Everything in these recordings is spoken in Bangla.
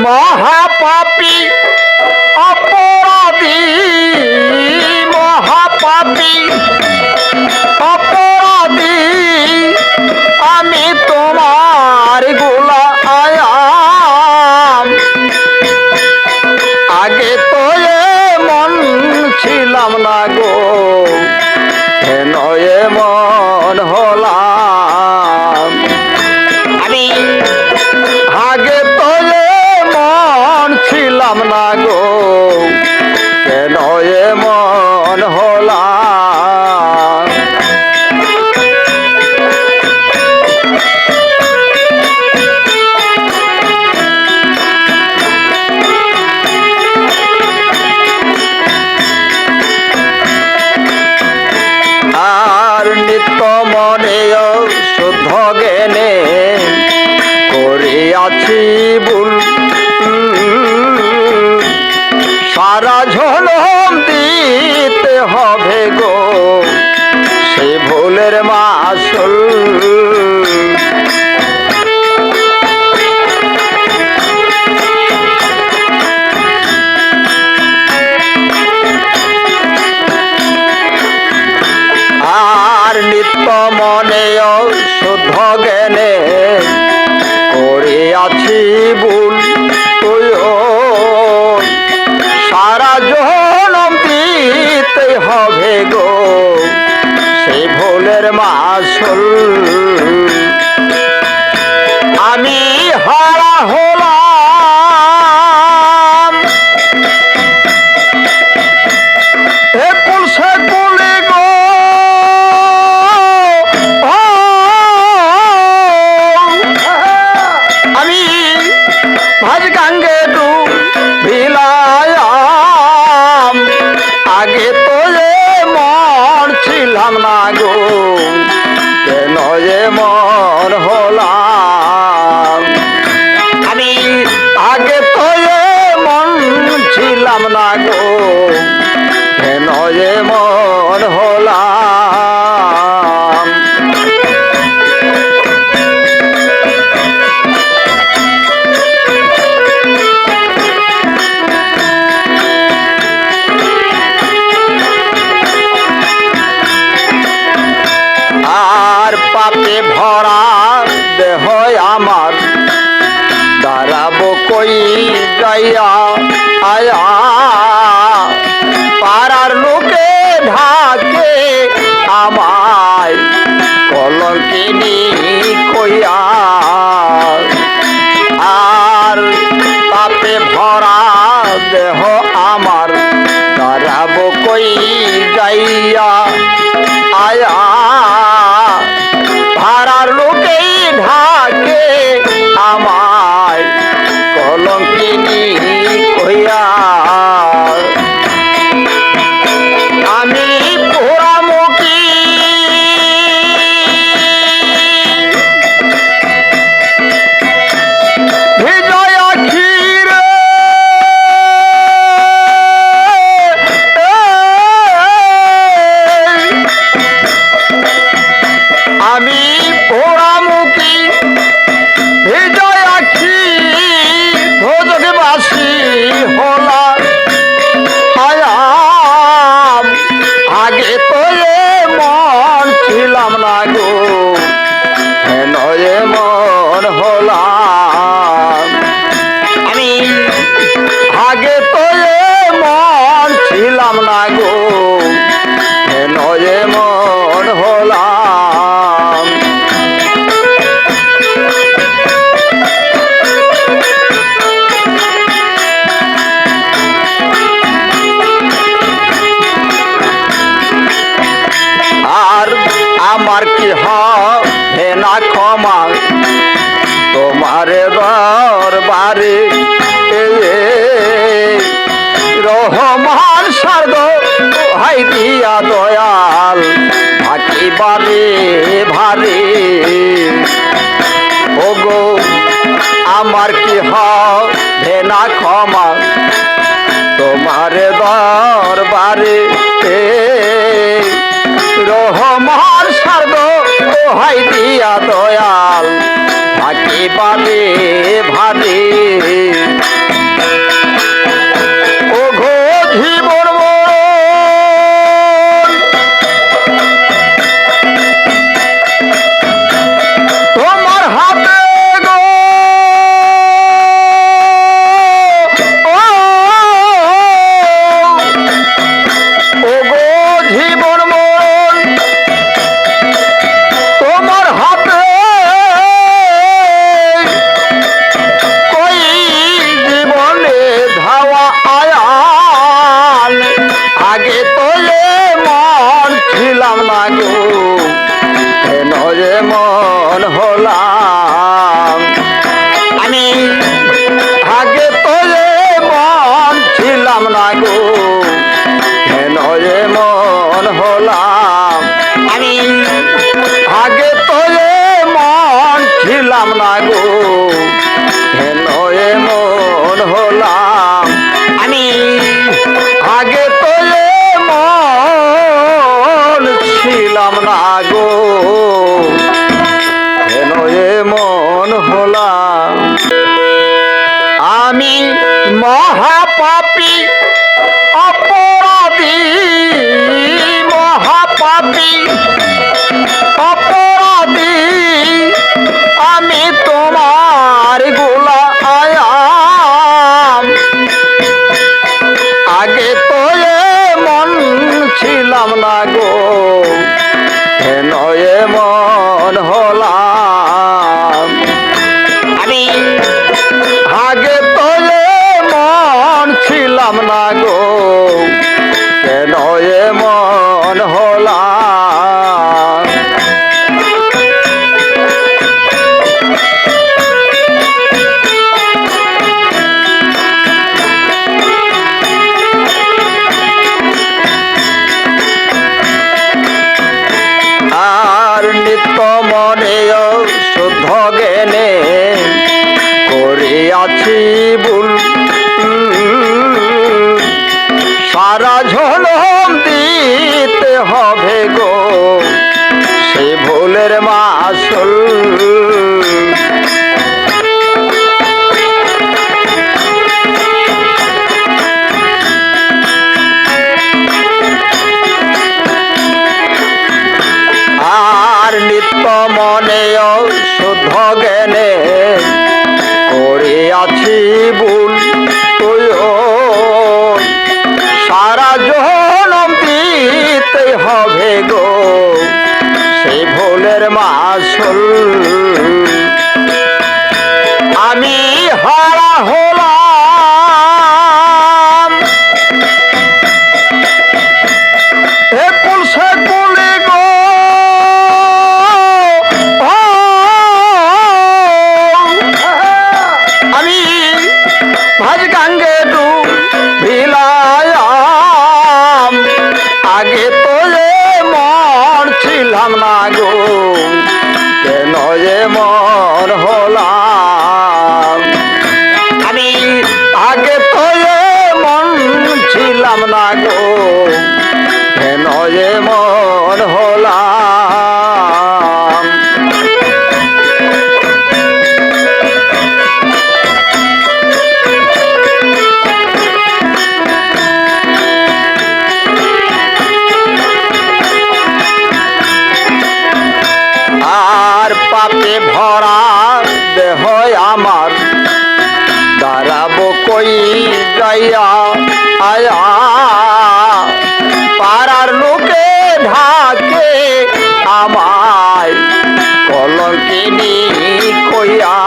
মহাপাপী অপরাধী, মহাপাপী অপরাধী, আমি তোমার গোলাম। আগে তো এমন ছিলাম না গো, কেন এমন হলাম। আমি আগে তো এমন ছিলাম না গো, কেন এমন হলাম। আর নিত্য মনে শুদ্ধ জ্ঞানে করিয়াছি ভুল, সারা ঝলম দিতে হবে গো সে ভুলের মাসুল। আর নিত্য মনে শুদ্ধ জ্ঞানে করিয়াছি ভুল, সারা জনম দিতে হবে গো সেই ভুলের মাসুল। আমি হারা হলাম একুল সেকুলে গো, আমি ভাজ গাঙ্গে ডুবিলাম। আগে তো এমন ছিলাম না গো, কেন এমন হলাম। আমি আগে তো এমন ছিলাম না গো, কেন এমন হলাম। আর পাপে ভরা দেহ আমার, দাঁড়াবো কই যাইয়া আয়া। পাড়ার লোকে ঢাকে আমায় কলঙ্কিনী কইয়া। আর পাপে ভরা দেহ আমার, দাঁড়াবো কই যাইয়া আয়া। পাড়ার লোকেই ঢাকে আমায় কলঙ্কিনী কইয়া। আমি পোড়ামুখী বিজয় আখির, আমি পোড়ামুখী বিজয় আখি ভোজকে বাসি হলাম। আগে তো এমন ছিলাম না গো, কেন এমন হলাম। আমি আগে তো এমন ছিলাম না গো, কেন এমন হলাম। আর আমার কি হবে না ক্ষমা তোমার দরবারে, রহমান সারদ হাই দিয়া দয়াল থাকি বারে ভারে। ওগো আমার কি হবে না ক্ষমা তোমার দরবারে, রহমান সারদ হাই দিয়া দয়াল থাকি বারে ভারে। হলাম আমি মহাপাপী অপরাধী মহাপাপী অপরাধী আমি তোমার গোলাম আগে তো এমন ছিলাম না গো কেন এমন হলাম আমি আগে তো এমন ছিলাম না গো কেন এমন হলাম আর নিত্য মনে শুদ্ধ জ্ঞানে করিয়াছি ভুল সারা ঝলম দিতে হবে গো সে ভুলের মাসুল আর নিত্য মনে শুদ্ধ জ্ঞানে করিয়াছি ভুল তুইও সারা জনম দিতে হবে গো সেই ভুলের মাসুল আমি হারা হলাম একুল সেকুলে গো আমি ভাজ গাঙ্গে ডুবিলাম আগে তো এমন ছিলাম না গো কেন এমন হলাম আমি আগে তো এমন ছিলাম না গো কেন এমন হলাম আর পাপে ভরা দেহ আমার দাঁড়াবো কই যাইয়া আয়া পাড়ার লোকে ঢাকে আমায় কলঙ্কিনী কইয়া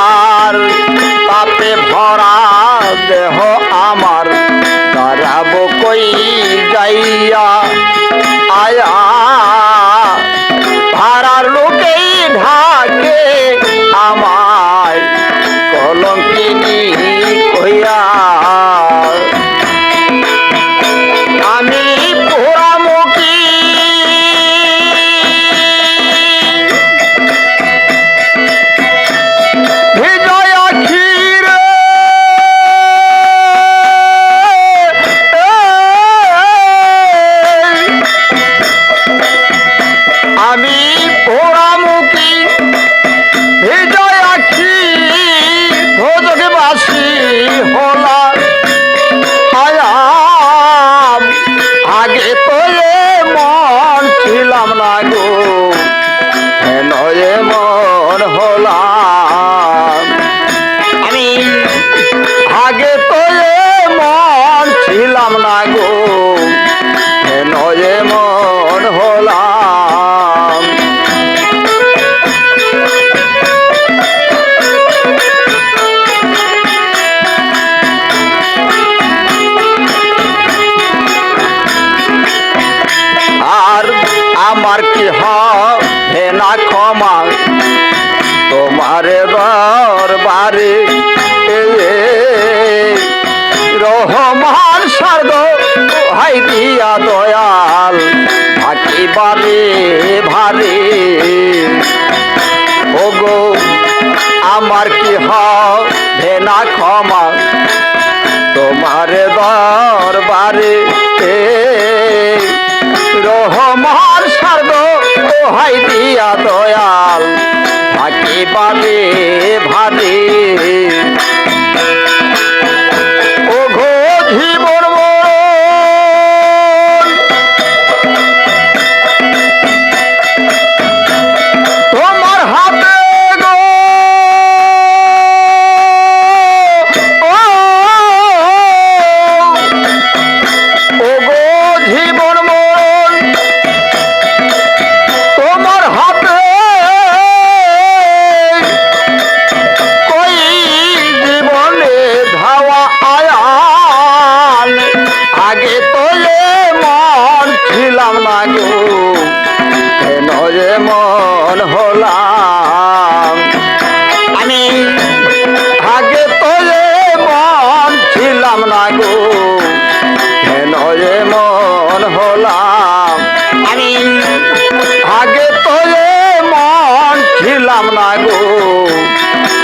আর পাপে ভরা দেহ আমার দাঁড়াবো কই যাইয়া আয়া ভাড়ার লোকেই ঢাকে আমায় কলঙ্কিনী কইয়া আমি পোড়ামুখী বিজয় আখিরে আমি পোড়ামুখী বিজয় আখি ভোজকে বাসি হলাম আয়াম আগে তো এমন ছিলাম না গো কেন এমন হলাম আমি আগে তো এমন ছিলাম না গো কেন এমন হলাম আর আমার কি হবে না ক্ষমা তোমার দরবারে রহমান সারদ হাই দিয়া দয়াল থাকি বারে ভারে ওগো আমার কি হবে না ক্ষমা তোমার দরবারে রহমান সারদ হাই দিয়া দয়াল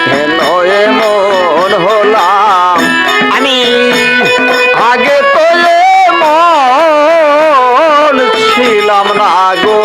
হেন এমন হলাম আমি আগে তো এমন ছিলাম না গো